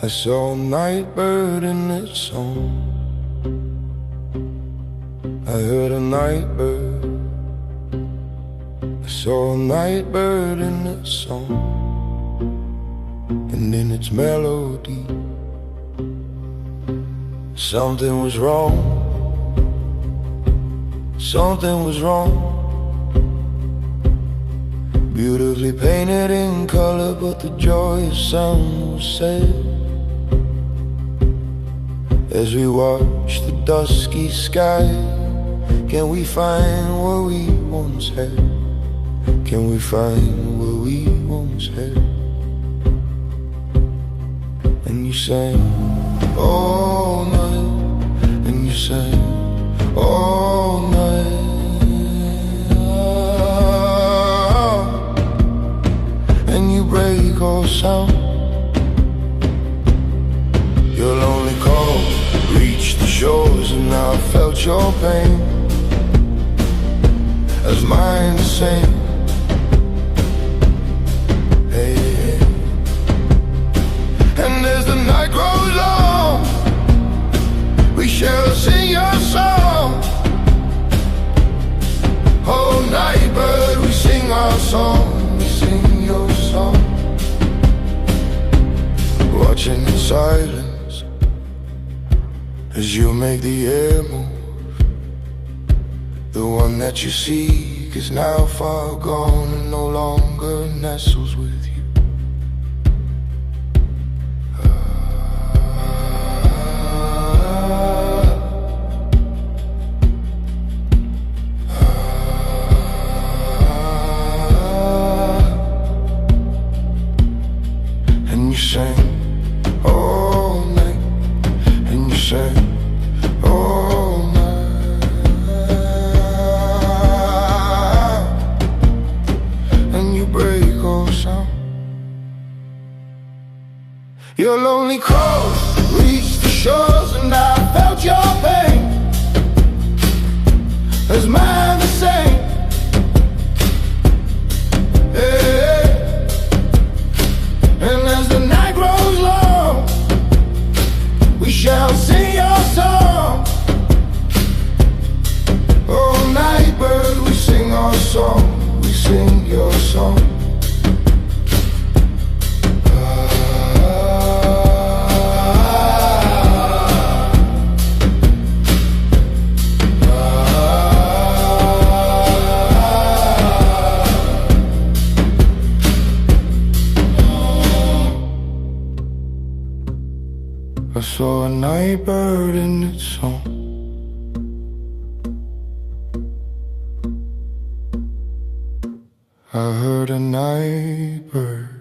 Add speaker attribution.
Speaker 1: I saw a nightbird in its song. I heard a nightbird. I saw a nightbird in its song, and in its melody. Something was wrong. Something was wrong. Beautifully painted in color, but the joyous sound was sad. As we watch the dusky sky, can we find what we once had? Can we find what we once had? And you sang all night, and you sang all night, and you break all sound. Your lonely call reached the shores, and I felt your pain as mine the same. Hey, hey. And as the night grows long, we shall sing your song. Oh, nightbird, we sing our song. We sing your song. Watching in silence as you make the air move. The one that you seek is now far gone and no longer nestles with you. And you sang all night, and you sang all night, and you break all sound. Your lonely crows reached the shores, and I felt your pain as mine the same. Hey. And as the night grows long, we shall sing your song. Oh, nightbird, we sing our song. We sing your song. I saw a nightbird in its song. I heard a nightbird.